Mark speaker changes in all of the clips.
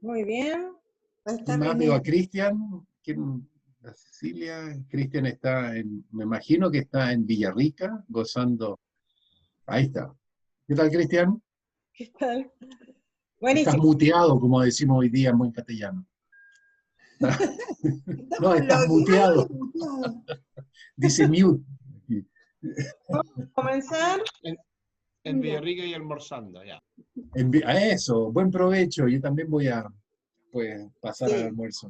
Speaker 1: Muy bien. Buenas
Speaker 2: ¿Quién más?
Speaker 1: tardes,
Speaker 2: Veo a
Speaker 1: Miguel.
Speaker 2: Cristian. La Cecilia. Cristian está me imagino que está en Villarrica, gozando. Ahí está. ¿Qué tal, Cristian?
Speaker 1: ¿Qué tal?
Speaker 2: Estás
Speaker 1: Buenísimo.
Speaker 2: muteado, como decimos hoy día en buen castellano. No,
Speaker 1: Estamos
Speaker 2: estás
Speaker 1: logueados
Speaker 2: muteado.
Speaker 1: y muteados.
Speaker 2: Dice mute.
Speaker 1: Vamos a comenzar.
Speaker 3: En
Speaker 1: Ya.
Speaker 3: Villarrica y almorzando, ya.
Speaker 2: A eso, buen provecho. Yo también voy a pues, pasar al
Speaker 1: Sí.
Speaker 2: almuerzo.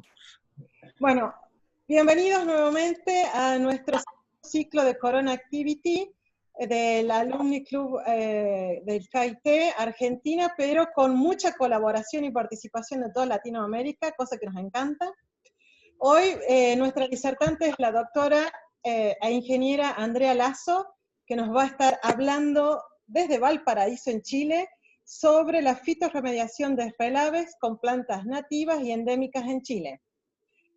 Speaker 1: Bueno, bienvenidos nuevamente a nuestro ciclo de Corona Activity del Alumni Club del KIT Argentina, pero con mucha colaboración y participación de toda Latinoamérica, cosa que nos encanta. Hoy nuestra disertante es la doctora e ingeniera Andrea Lazo, que nos va a estar hablando desde Valparaíso, en Chile, sobre la fitorremediación de relaves con plantas nativas y endémicas en Chile.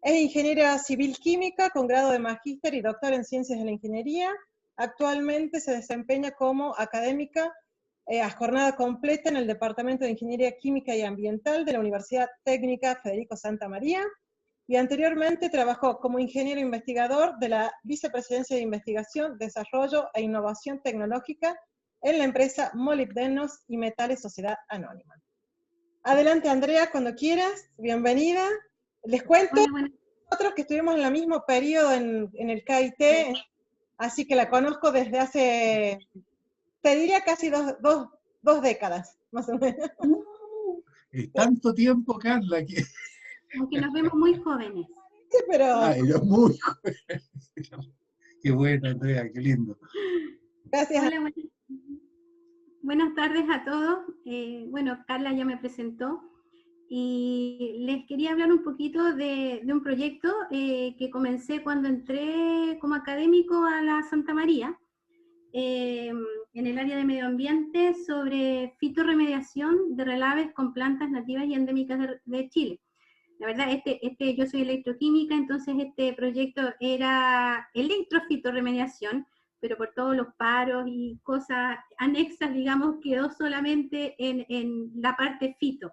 Speaker 1: Es ingeniera civil química con grado de magíster y doctor en ciencias de la ingeniería. Actualmente se desempeña como académica a jornada completa en el Departamento de Ingeniería Química y Ambiental de la Universidad Técnica Federico Santa María, y anteriormente trabajó como ingeniero investigador de la Vicepresidencia de Investigación, Desarrollo e Innovación Tecnológica en la empresa Molibdenos y Metales Sociedad Anónima. Adelante, Andrea, cuando quieras, bienvenida. Les cuento
Speaker 4: Hola,
Speaker 1: nosotros que estuvimos en el mismo periodo en el KIT, así que la conozco desde hace, te diría casi dos décadas, más o menos.
Speaker 2: Es tanto tiempo, Carla, que...
Speaker 4: aunque nos vemos muy jóvenes.
Speaker 1: Sí, pero
Speaker 2: Ay, yo muy joven. Qué bueno, Andrea, qué lindo.
Speaker 1: gracias.
Speaker 4: Hola, buenas tardes a todos. Bueno, Carla ya me presentó y les quería hablar un poquito de un proyecto que comencé cuando entré como académico a la Santa María, en el área de medio ambiente, sobre fitorremediación de relaves con plantas nativas y endémicas de Chile. La verdad, yo soy electroquímica, entonces este proyecto era electrofitorremediación, pero por todos los paros y cosas anexas, digamos, quedó solamente en la parte fito.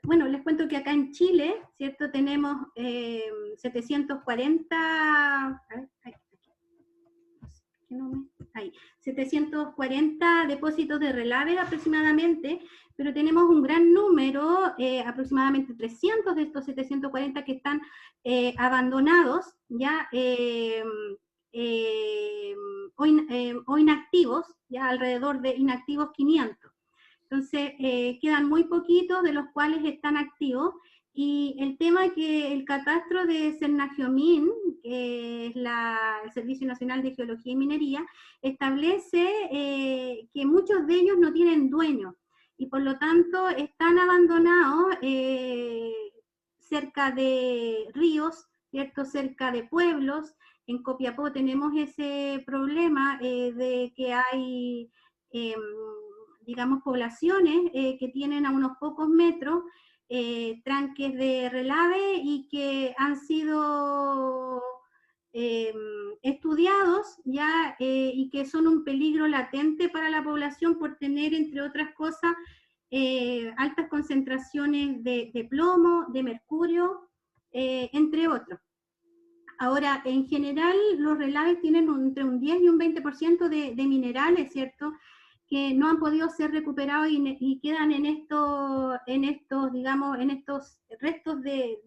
Speaker 4: Bueno, les cuento que acá en Chile, ¿cierto? Tenemos 740, ahí, 740 depósitos de relave aproximadamente, pero tenemos un gran número, aproximadamente 300 de estos 740 que están abandonados, ya, o inactivos, ya alrededor de inactivos 500. Entonces, quedan muy poquitos de los cuales están activos, y el tema es que el catastro de Cernagiomín, que es el Servicio Nacional de Geología y Minería, establece que muchos de ellos no tienen dueño, y por lo tanto están abandonados cerca de ríos, ¿cierto? Cerca de pueblos. En Copiapó tenemos ese problema de que hay, digamos, poblaciones que tienen a unos pocos metros tranques de relave y que han sido estudiados ya y que son un peligro latente para la población por tener, entre otras cosas, altas concentraciones de plomo, de mercurio, entre otros. Ahora, en general, los relaves tienen entre un 10 y un 20% de minerales, ¿cierto?, que no han podido ser recuperados y quedan en estos, digamos, en estos restos de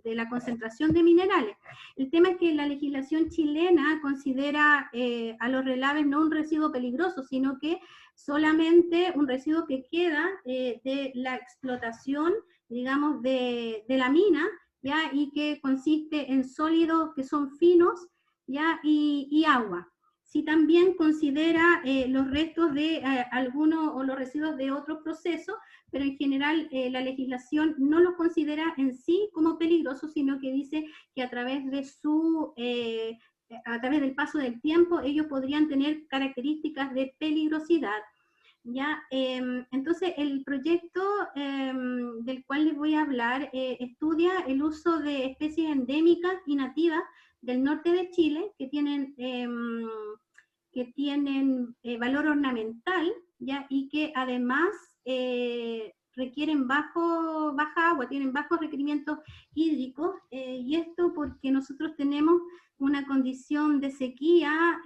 Speaker 4: la concentración de minerales. El tema es que la legislación chilena considera a los relaves no un residuo peligroso, sino que solamente un residuo que queda de la explotación, digamos, de la mina, ¿ya? Y que consiste en sólidos que son finos, ¿ya? Y agua. Si también considera los restos de algunos o los residuos de otros procesos, pero en general la legislación no los considera en sí como peligrosos, sino que dice que a través del paso del tiempo ellos podrían tener características de peligrosidad. ¿Ya? Entonces el proyecto del cual les voy a hablar estudia el uso de especies endémicas y nativas del norte de Chile que tienen valor ornamental, ¿ya? Y que además requieren baja agua, tienen bajos requerimientos hídricos, y esto porque nosotros tenemos una condición de sequía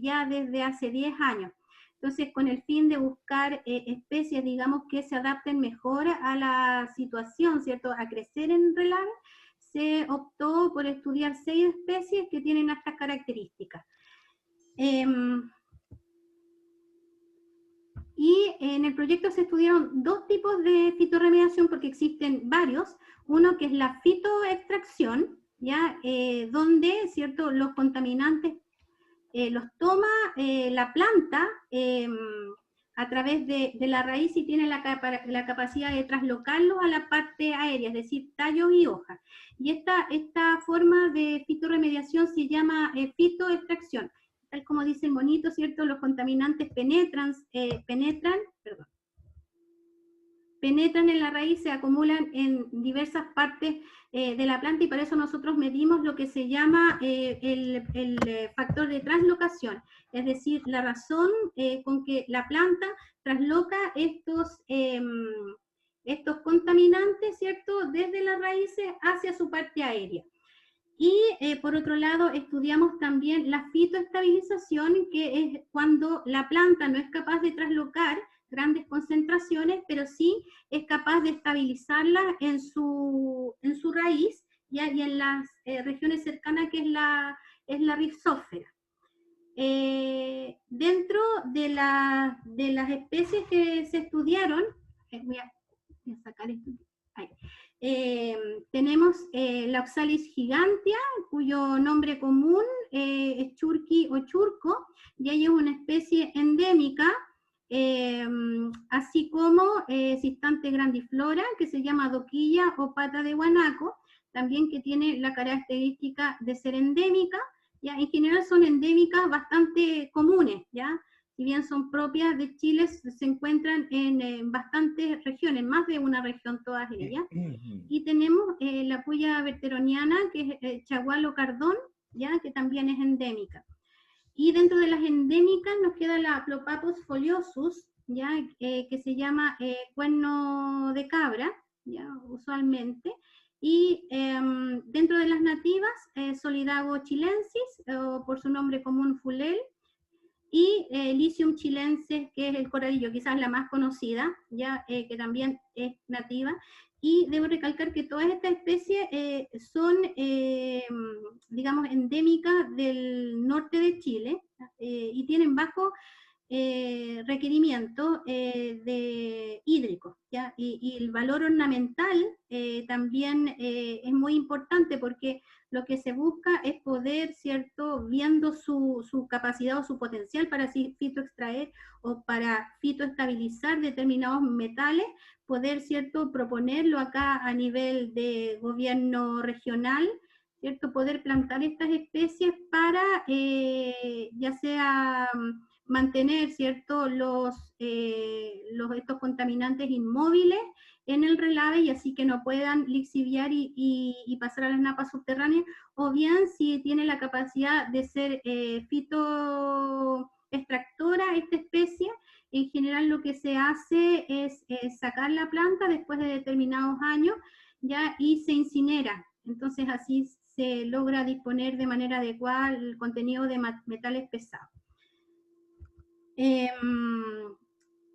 Speaker 4: ya desde hace 10 años. Entonces, con el fin de buscar especies, digamos, que se adapten mejor a la situación, ¿cierto?, a crecer en relave, se optó por estudiar 6 especies que tienen estas características. Y en el proyecto se estudiaron 2 tipos de fitorremediación, porque existen varios. Uno que es la fitoextracción, ¿ya? Donde, ¿cierto?, los contaminantes los toma la planta a través de la raíz, y tiene la capacidad de traslocarlos a la parte aérea, es decir, tallos y hojas. Y esta forma de fitorremediación se llama fitoextracción. Tal como dice el monito, ¿cierto? Los contaminantes penetran en la raíz, se acumulan en diversas partes de la planta, y para eso nosotros medimos lo que se llama el factor de translocación, es decir, la razón con que la planta trasloca estos contaminantes, ¿cierto?, desde las raíces hacia su parte aérea. Y por otro lado, estudiamos también la fitoestabilización, que es cuando la planta no es capaz de traslocar grandes concentraciones, pero sí es capaz de estabilizarla en su raíz, ¿ya? Y en las regiones cercanas, que es la rizósfera. Dentro de las especies que se estudiaron, voy a sacar esto. Ahí. Tenemos la Oxalis gigantea, cuyo nombre común es churqui o churco, y ella es una especie endémica, así como Cistante grandiflora, que se llama doquilla o pata de guanaco, también, que tiene la característica de ser endémica, ¿ya? En general son endémicas bastante comunes, ¿ya? Si bien son propias de Chile, se encuentran en bastantes regiones, más de una región todas ellas. Y tenemos la puya verteroniana, que es chagualo cardón, ¿ya?, que también es endémica. Y dentro de las endémicas nos queda la Plopappus foliosus, ¿ya?, que se llama cuerno de cabra, ¿ya?, usualmente. Y dentro de las nativas, Solidago chilensis, o por su nombre común fulel, y Lycium chilensis, que es el coralillo, quizás la más conocida, ya, que también es nativa. Y debo recalcar que todas estas especies son, digamos, endémicas del norte de Chile, y tienen bajo requerimiento de hídrico, ¿ya? Y el valor ornamental también es muy importante, porque lo que se busca es poder, ¿cierto?, viendo su capacidad o su potencial para fitoextraer o para fitoestabilizar determinados metales, poder, ¿cierto?, proponerlo acá a nivel de gobierno regional, ¿cierto?, poder plantar estas especies para ya sea mantener, ¿cierto?, estos contaminantes inmóviles en el relave, y así que no puedan lixiviar y pasar a las napas subterráneas, o bien si tiene la capacidad de ser fitoextractora esta especie. En general lo que se hace es sacar la planta después de determinados años, ¿ya?, y se incinera. Entonces así se logra disponer de manera adecuada el contenido de metales pesados.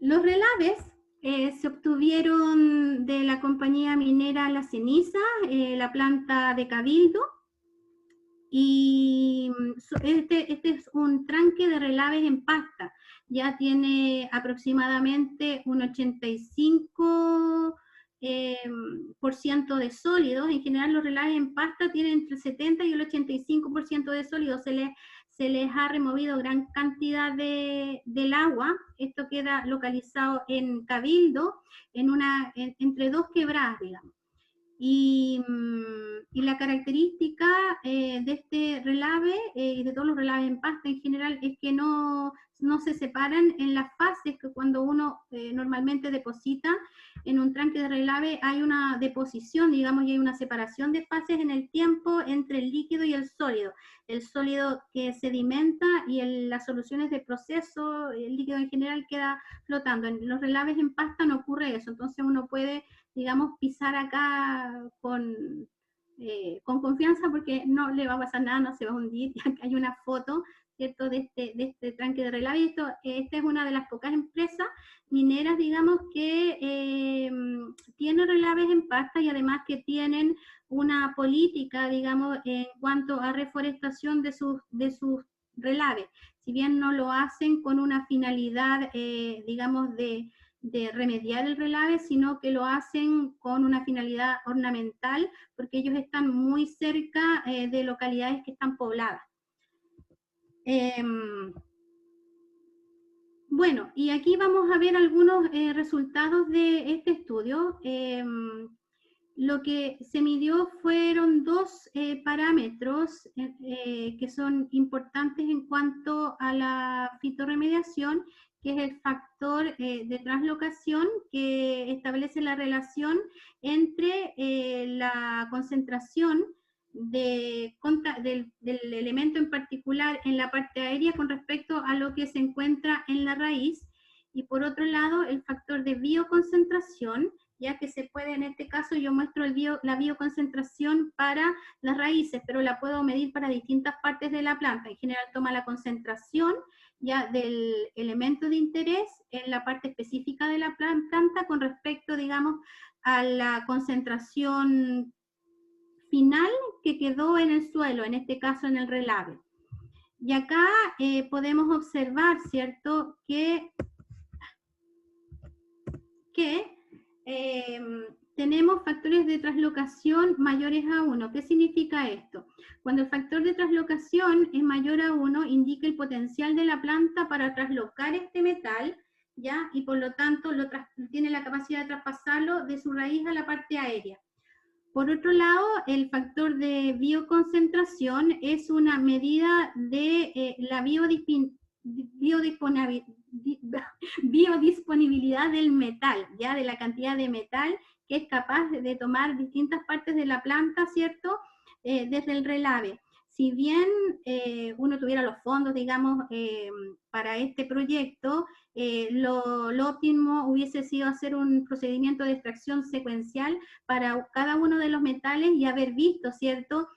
Speaker 4: Los relaves se obtuvieron de la compañía minera La Ceniza, la planta de Cabildo, y este es un tranque de relaves en pasta. Ya tiene aproximadamente un 85% de sólidos. En general los relaves en pasta tienen entre el 70 y el 85% de sólidos. Se les ha removido gran cantidad del agua. Esto queda localizado en Cabildo, entre 2 quebradas, digamos. Y la característica de este relave y de todos los relaves en pasta en general es que no no se separan en las fases, que cuando uno normalmente deposita en un tanque de relave hay una deposición, digamos, y hay una separación de fases en el tiempo entre el líquido y el sólido que sedimenta y las soluciones de proceso, el líquido en general queda flotando. En los relaves en pasta no ocurre eso, entonces uno puede, digamos, pisar acá con confianza porque no le va a pasar nada, no se va a hundir. Y acá hay una foto, ¿cierto?, de este tanque de relave. Esta es una de las pocas empresas mineras, digamos, que tienen relaves en pasta y además que tienen una política, digamos, en cuanto a reforestación de sus relaves. Si bien no lo hacen con una finalidad, digamos, de remediar el relave, sino que lo hacen con una finalidad ornamental, porque ellos están muy cerca de localidades que están pobladas. Bueno, y aquí vamos a ver algunos resultados de este estudio. Lo que se midió fueron dos parámetros que son importantes en cuanto a la fitorremediación, que es el factor de translocación, que establece la relación entre la concentración del elemento en particular en la parte aérea con respecto a lo que se encuentra en la raíz, y por otro lado el factor de bioconcentración, ya que se puede, en este caso yo muestro la bioconcentración para las raíces, pero la puedo medir para distintas partes de la planta. En general toma la concentración ya del elemento de interés en la parte específica de la planta con respecto, digamos, a la concentración final que quedó en el suelo, en este caso en el relave. Y acá podemos observar, ¿cierto?, que tenemos factores de translocación mayores a 1. ¿Qué significa esto? Cuando el factor de translocación es mayor a 1, indica el potencial de la planta para traslocar este metal, ¿ya? Y por lo tanto tiene la capacidad de traspasarlo de su raíz a la parte aérea. Por otro lado, el factor de bioconcentración es una medida de la biodisponibilidad del metal, ya de la cantidad de metal que es capaz de tomar distintas partes de la planta, ¿cierto?, desde el relave. Si bien uno tuviera los fondos, digamos, para este proyecto, lo óptimo hubiese sido hacer un procedimiento de extracción secuencial para cada uno de los metales y haber visto, ¿cierto?,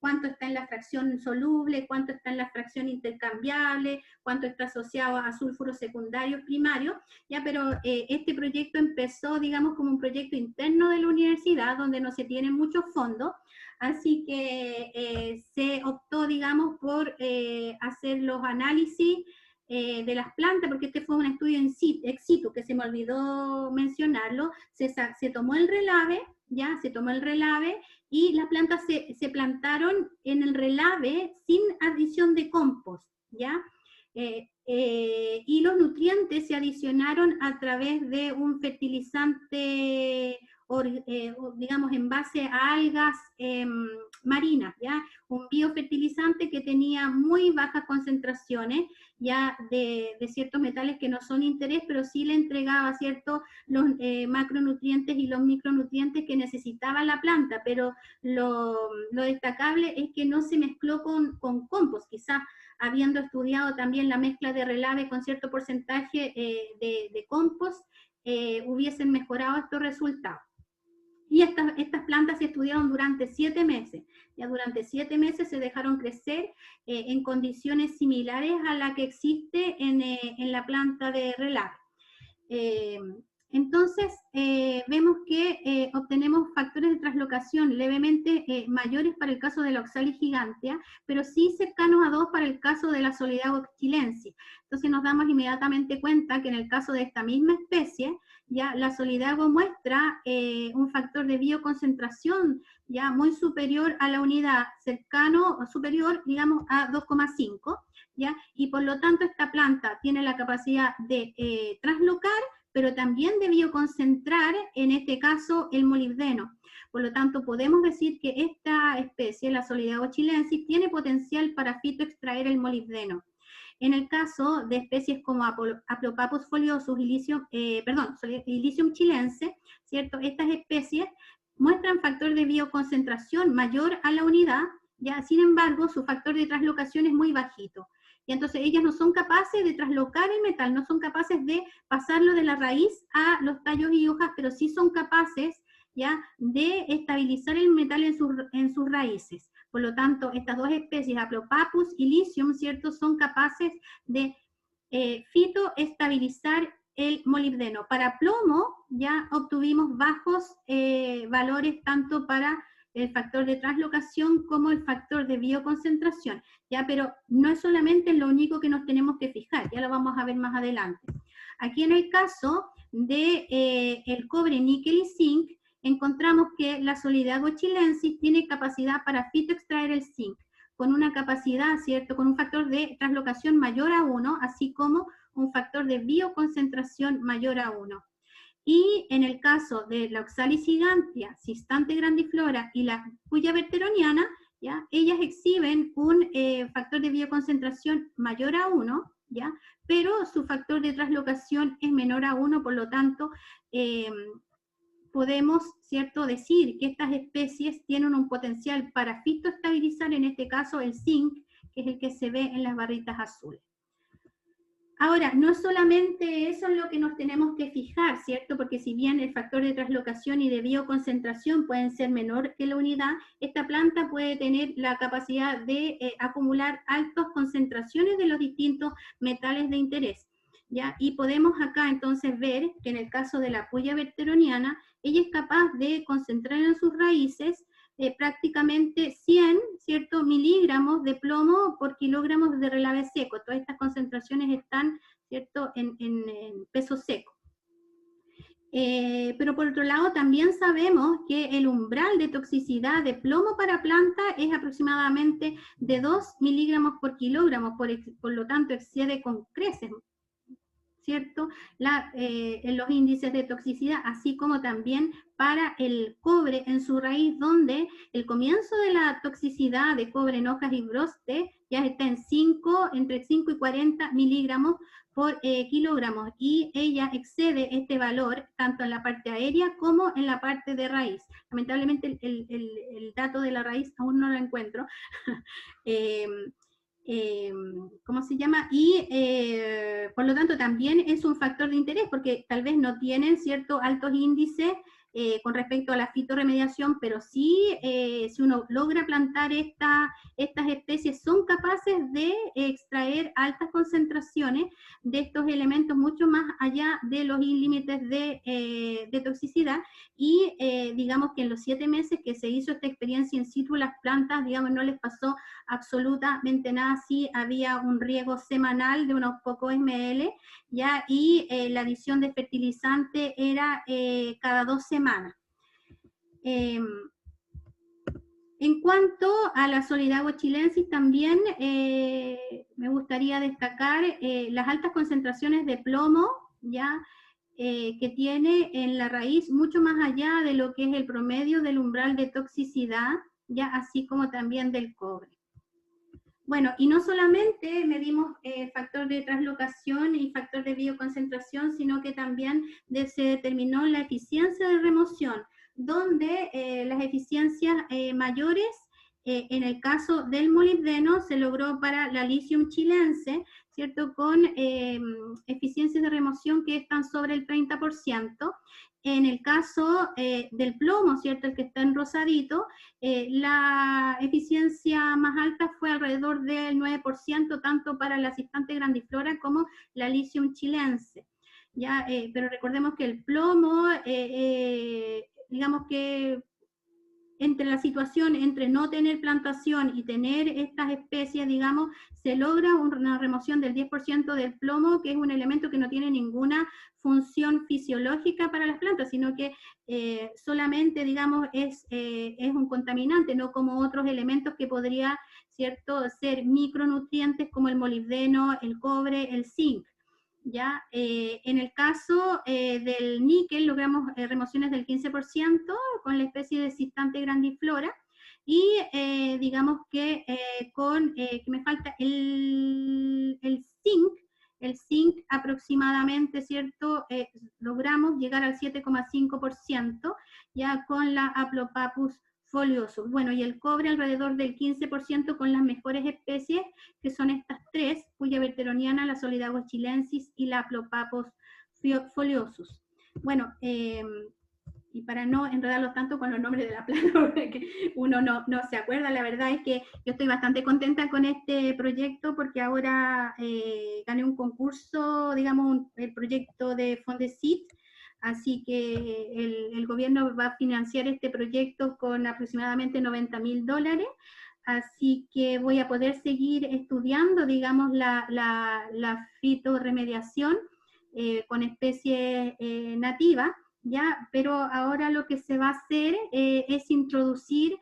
Speaker 4: cuánto está en la fracción soluble, cuánto está en la fracción intercambiable, cuánto está asociado a sulfuros secundarios primarios, ya, pero este proyecto empezó, digamos, como un proyecto interno de la universidad, donde no se tienen muchos fondos, así que se optó, digamos, por hacer los análisis de las plantas, porque este fue un estudio ex situ, que se me olvidó mencionarlo. Se tomó el relave, ya, se tomó el relave, y las plantas se plantaron en el relave sin adición de compost, ¿ya? Y los nutrientes se adicionaron a través de un fertilizante, digamos, en base a algas marinas, ¿ya? Un biofertilizante que tenía muy bajas concentraciones, ya, de ciertos metales que no son interés, pero sí le entregaba, ¿cierto?, los macronutrientes y los micronutrientes que necesitaba la planta, pero lo destacable es que no se mezcló con compost, quizás habiendo estudiado también la mezcla de relave con cierto porcentaje de compost, hubiesen mejorado estos resultados. Y estas plantas se estudiaron durante 7 meses. Ya durante 7 meses se dejaron crecer en condiciones similares a la que existe en la planta de relave. Entonces, vemos que obtenemos factores de translocación levemente mayores para el caso de la Oxalis gigantea, pero sí cercanos a 2 para el caso de la Solidago chilensis. Entonces nos damos inmediatamente cuenta que en el caso de esta misma especie, ya la Solidago muestra un factor de bioconcentración ya muy superior a la unidad, cercano o superior, digamos, a 2,5, ¿ya? Y por lo tanto esta planta tiene la capacidad de translocar, pero también de bioconcentrar, en este caso, el molibdeno. Por lo tanto, podemos decir que esta especie, la Solidago chilensis, tiene potencial para fitoextraer el molibdeno. En el caso de especies como Aplopapus foliosus y Illicium chilense, ¿cierto? Estas especies muestran factor de bioconcentración mayor a la unidad, ya, sin embargo, su factor de translocación es muy bajito. Y entonces ellas no son capaces de traslocar el metal, no son capaces de pasarlo de la raíz a los tallos y hojas, pero sí son capaces, ya, de estabilizar el metal en sus raíces. Por lo tanto, estas dos especies, Aplopapus y Illicium, ¿cierto?, son capaces de fitoestabilizar el molibdeno. Para plomo ya obtuvimos bajos valores tanto para el factor de translocación como el factor de bioconcentración, ya, pero no es solamente lo único que nos tenemos que fijar, ya lo vamos a ver más adelante. Aquí en el caso de el cobre, níquel y zinc, encontramos que la Solidago chilensis tiene capacidad para fitoextraer el zinc, con una capacidad, ¿cierto?, con un factor de translocación mayor a 1, así como un factor de bioconcentración mayor a 1. Y en el caso de la Oxalis gigantea, Sistante grandiflora y la Puya berteroniana, ¿ya?, ellas exhiben un factor de bioconcentración mayor a 1, ¿ya?, pero su factor de translocación es menor a 1, por lo tanto, podemos, ¿cierto?, decir que estas especies tienen un potencial para fitoestabilizar, en este caso el zinc, que es el que se ve en las barritas azules. Ahora, no solamente eso es lo que nos tenemos que fijar, ¿cierto? Porque si bien el factor de translocación y de bioconcentración pueden ser menor que la unidad, esta planta puede tener la capacidad de acumular altas concentraciones de los distintos metales de interés, ¿ya? Y podemos acá entonces ver que en el caso de la Puya berteroniana, ella es capaz de concentrar en sus raíces prácticamente 100, ¿cierto?, miligramos de plomo por kilogramos de relave seco. Todas estas concentraciones están, ¿cierto?, en peso seco. Pero por otro lado también sabemos que el umbral de toxicidad de plomo para planta es aproximadamente de 2 miligramos por kilogramo, por lo tanto excede con creces, ¿cierto?, en los índices de toxicidad, así como también para el cobre en su raíz, donde el comienzo de la toxicidad de cobre en hojas y broste ya está en entre 5 y 40 miligramos por kilogramos, y ella excede este valor tanto en la parte aérea como en la parte de raíz. Lamentablemente el dato de la raíz aún no lo encuentro. ¿Cómo se llama? Y por lo tanto también es un factor de interés, porque tal vez no tienen ciertos altos índices con respecto a la fitorremediación, pero sí, si uno logra plantar estas especies, son capaces de extraer altas concentraciones de estos elementos mucho más allá de los límites de toxicidad, y digamos que en los 7 meses que se hizo esta experiencia in situ, las plantas, digamos, no les pasó absolutamente nada. Sí había un riego semanal de unos pocos ml, ¿ya? Y la adición de fertilizante era cada 2 semanas. En cuanto a la Solidago chilensis, también me gustaría destacar las altas concentraciones de plomo, ¿ya?, que tiene en la raíz, mucho más allá de lo que es el promedio del umbral de toxicidad, ¿ya?, así como también del cobre. Bueno, y no solamente medimos factor de translocación y factor de bioconcentración, sino que también se determinó la eficiencia de remoción, donde las eficiencias mayores, en el caso del molibdeno, se logró para la Illicium chilense, ¿cierto?, con eficiencias de remoción que están sobre el 30%. En el caso del plomo, ¿cierto?, el que está en rosadito, la eficiencia más alta fue alrededor del 9%, tanto para la Sistante grandiflora como la Illicium chilense. ¿Ya? Pero recordemos que el plomo, digamos que entre la situación entre no tener plantación y tener estas especies, digamos, se logra una remoción del 10% del plomo, que es un elemento que no tiene ninguna función fisiológica para las plantas, sino que solamente, digamos, es un contaminante, no como otros elementos que podría, ¿cierto?, ser micronutrientes como el molibdeno, el cobre, el zinc. ¿Ya? En el caso del níquel logramos remociones del 15% con la especie de Sistante grandiflora, Y digamos que que me falta el zinc. El zinc aproximadamente, ¿cierto? Logramos llegar al 7,5% ya con la Haplopappus foliosus. Bueno, y el cobre alrededor del 15% con las mejores especies, que son estas tres, Puya berteroniana, la Solidago chilensis y la Haplopappus foliosus. Bueno, y para no enredarlos tanto con los nombres de la planta, porque uno no se acuerda, la verdad es que yo estoy bastante contenta con este proyecto porque ahora gané un concurso, digamos, el proyecto de Fondesit, así que el gobierno va a financiar este proyecto con aproximadamente $90.000, así que voy a poder seguir estudiando, digamos, la fitorremediación con especies nativas, ¿ya? Pero ahora lo que se va a hacer es introducir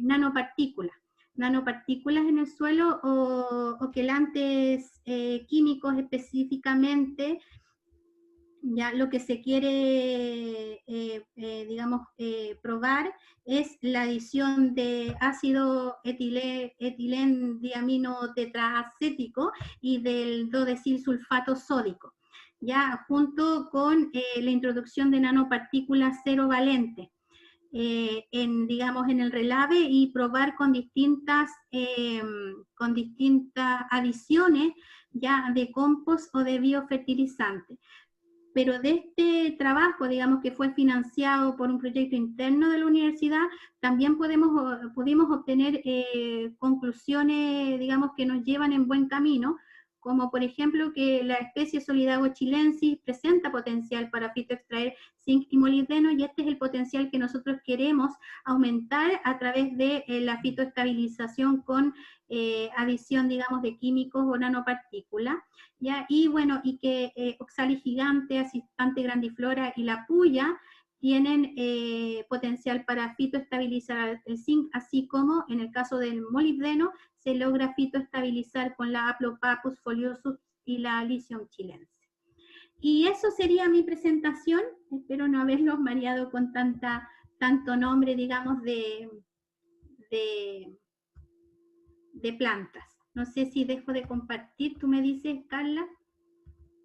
Speaker 4: nanopartículas en el suelo o quelantes químicos específicamente. Ya lo que se quiere, digamos, probar es la adición de ácido etilendiaminotetraacético y del dodesilsulfato sódico, ya junto con la introducción de nanopartículas cero valentes digamos, en el relave y probar con distintas adiciones ya de compost o de biofertilizante. Pero de este trabajo, digamos, que fue financiado por un proyecto interno de la universidad, también pudimos obtener conclusiones, digamos, que nos llevan en buen camino, como por ejemplo que la especie Solidago chilensis presenta potencial para fitoextraer zinc y molibdeno, y este es el potencial que nosotros queremos aumentar a través de la fitoestabilización con adición, digamos, de químicos o nanopartículas. ¿Ya? Y bueno, y que Oxalis gigante, Asistante grandiflora y la puya tienen potencial para fitoestabilizar el zinc, así como en el caso del molibdeno se logra fitoestabilizar con la Haplopappus foliosus y la Lycium chilense. Y eso sería mi presentación. Espero no haberlos mareado con tanto nombre, digamos, de plantas. No sé si dejo de compartir, tú me dices, Carla.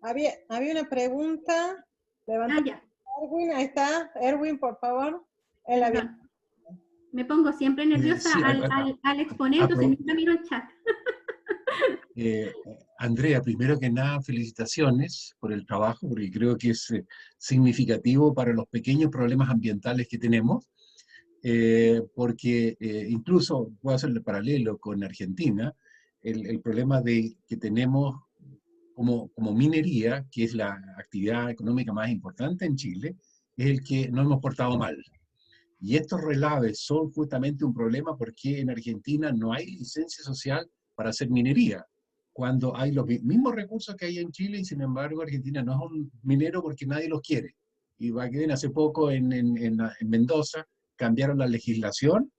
Speaker 1: Había una pregunta. Levanta.
Speaker 4: Ya.
Speaker 1: Erwin, ahí está. Erwin, por favor.
Speaker 4: Me pongo siempre nerviosa
Speaker 2: Sí,
Speaker 4: al exponer, entonces nunca miro el chat.
Speaker 2: Andrea, primero que nada, felicitaciones por el trabajo, porque creo que es significativo para los pequeños problemas ambientales que tenemos, porque incluso puedo hacerle paralelo con Argentina, el problema que tenemos como minería, que es la actividad económica más importante en Chile, es el que no hemos portado mal. Y estos relaves son justamente un problema porque en Argentina no hay licencia social para hacer minería, cuando hay los mismos recursos que hay en Chile, y sin embargo Argentina no es un minero porque nadie los quiere. Y hace poco en Mendoza cambiaron la legislación,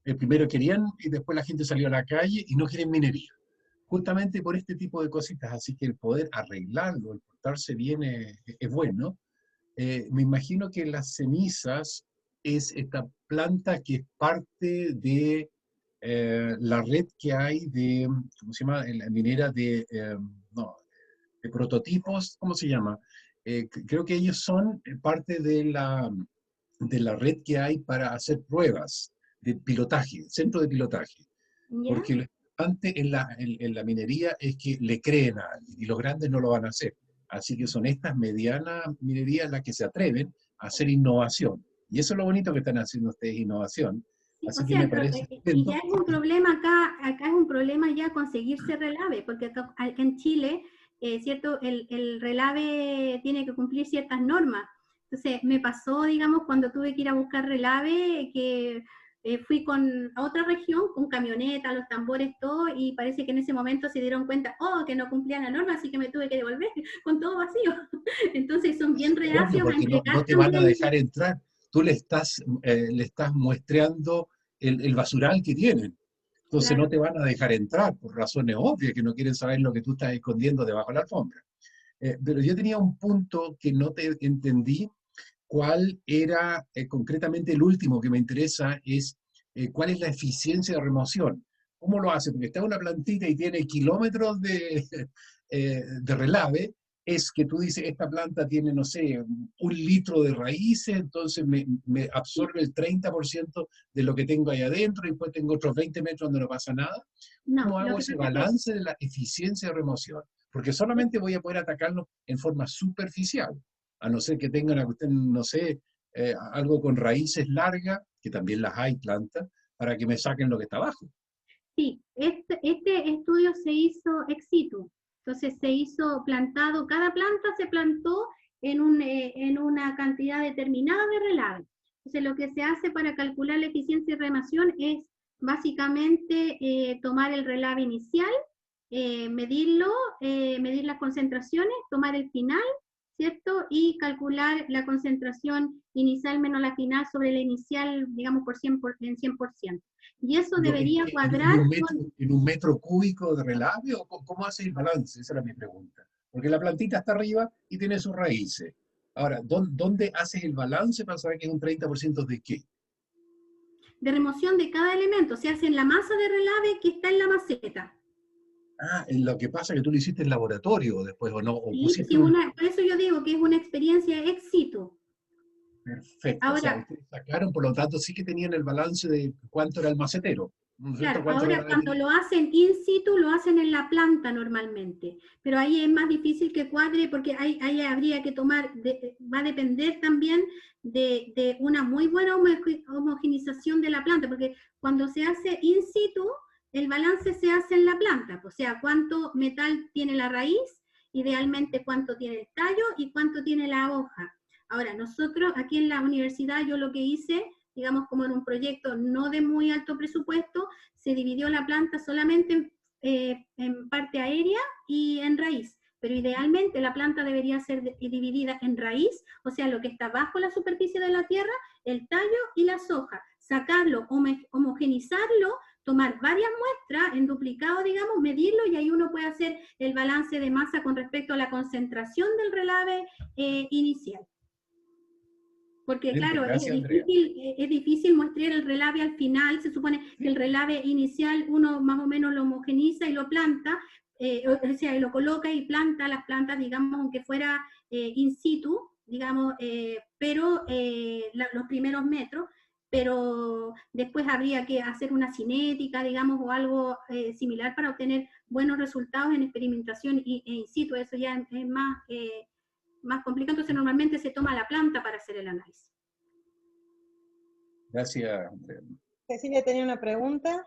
Speaker 2: primero querían y después la gente salió a la calle y no quieren minería. Justamente por este tipo de cositas, así que el poder arreglarlo, el portarse bien es bueno. Me imagino que las cenizas es esta planta que es parte de la red que hay de, ¿cómo se llama? La minera de prototipos, ¿cómo se llama? Creo que ellos son parte de la red que hay para hacer pruebas de pilotaje, centro de pilotaje.
Speaker 4: ¿Ya?
Speaker 2: Porque lo importante en la minería es que le creen a alguien, y los grandes no lo van a hacer. Así que son estas medianas minerías las que se atreven a hacer innovación. Y eso es lo bonito que están haciendo ustedes, innovación.
Speaker 4: Sí,
Speaker 2: así
Speaker 4: o
Speaker 2: que
Speaker 4: sea,
Speaker 2: me parece
Speaker 4: y ya es un problema acá es un problema ya conseguirse relave, porque acá en Chile, ¿cierto? El relave tiene que cumplir ciertas normas. Entonces, me pasó, digamos, cuando tuve que ir a buscar relave, que fui a otra región con camioneta, los tambores, todo, y parece que en ese momento se dieron cuenta, que no cumplían la norma, así que me tuve que devolver con todo vacío. Entonces, son bien reacios a entregar.
Speaker 2: No te van a dejar entrar. Tú le estás muestreando el basural que tienen. Entonces
Speaker 4: Claro.
Speaker 2: no te van a dejar entrar por razones obvias, que no quieren saber lo que tú estás escondiendo debajo de la alfombra. Pero yo tenía un punto que no te entendí, cuál era concretamente el último que me interesa, es cuál es la eficiencia de remoción. ¿Cómo lo hace? Porque está una plantita y tiene kilómetros de relave, es que tú dices, esta planta tiene, no sé, 1 litro de raíces, entonces me absorbe el 30% de lo que tengo ahí adentro, y después tengo otros 20 metros donde no pasa nada.
Speaker 4: No,
Speaker 2: ¿Cómo
Speaker 4: lo
Speaker 2: hago
Speaker 4: que
Speaker 2: ese
Speaker 4: pasa es que
Speaker 2: balance de la eficiencia de remoción? Porque solamente voy a poder atacarlo en forma superficial, a no ser que tenga una cuestión, no sé, algo con raíces largas, que también las hay plantas, para que me saquen lo que está abajo.
Speaker 4: sí, este estudio se hizo ex situ, entonces se hizo plantado, cada planta se plantó en una cantidad determinada de relave. Entonces lo que se hace para calcular la eficiencia de remoción es básicamente tomar el relave inicial, medirlo, medir las concentraciones, tomar el final, ¿cierto? Y calcular la concentración inicial menos la final sobre la inicial, digamos, en 100%. Y eso debería cuadrar
Speaker 2: ¿En un metro cúbico de relave? ¿O cómo hace el balance? Esa era mi pregunta. Porque la plantita está arriba y tiene sus raíces. Ahora, ¿dónde haces el balance para saber que es un 30% de qué?
Speaker 4: de remoción de cada elemento, se hace en la masa de relave que está en la maceta.
Speaker 2: Ah, lo que pasa es que tú lo hiciste en laboratorio después, ¿o no? ¿O
Speaker 4: Sí,
Speaker 2: pusiste
Speaker 4: sí, por eso yo digo que es una experiencia ex situ.
Speaker 2: Perfecto, o sea,
Speaker 4: Ahora,
Speaker 2: ustedes sacaron, por lo tanto, sí que tenían el balance de cuánto era el macetero, ¿no es cierto?
Speaker 4: claro,
Speaker 2: ¿Cuánto
Speaker 4: ahora
Speaker 2: relave
Speaker 4: cuando
Speaker 2: tenía?
Speaker 4: lo hacen in situ, lo hacen en la planta normalmente, pero ahí es más difícil que cuadre porque ahí habría que tomar, va a depender también de una muy buena homogenización de la planta, porque cuando se hace in situ, el balance se hace en la planta, o sea, cuánto metal tiene la raíz, idealmente cuánto tiene el tallo y cuánto tiene la hoja. Ahora, nosotros aquí en la universidad, yo lo que hice, digamos como en un proyecto no de muy alto presupuesto, se dividió la planta solamente en parte aérea y en raíz. Pero idealmente la planta debería ser dividida en raíz, o sea, lo que está bajo la superficie de la tierra, el tallo y las hojas. Sacarlo, homogenizarlo, tomar varias muestras en duplicado, digamos, medirlo, y ahí uno puede hacer el balance de masa con respecto a la concentración del relave inicial. Porque claro,
Speaker 2: Gracias, Andrea.
Speaker 4: es difícil muestrear el relave al final, se supone que el relave inicial uno más o menos lo homogeniza y lo planta, o sea, y lo coloca y planta las plantas, digamos, aunque fuera in situ, digamos, pero los primeros metros, pero después habría que hacer una cinética, digamos, o algo similar para obtener buenos resultados en experimentación e in situ, eso ya es más complicado, entonces normalmente se toma la planta para hacer el análisis.
Speaker 2: Gracias, Andrea.
Speaker 1: Cecilia tenía una pregunta.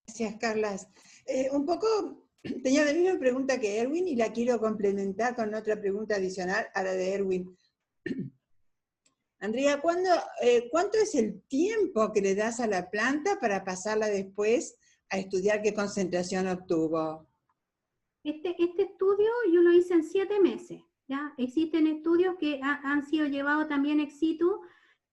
Speaker 5: Gracias, Carlas. Un poco, tenía la misma pregunta que Erwin y la quiero complementar con otra pregunta adicional a la de Erwin. Andrea, ¿cuánto es el tiempo que le das a la planta para pasarla después a estudiar qué concentración obtuvo?
Speaker 4: Este estudio yo lo hice en 7 meses, ¿ya? Existen estudios que han sido llevados también ex situ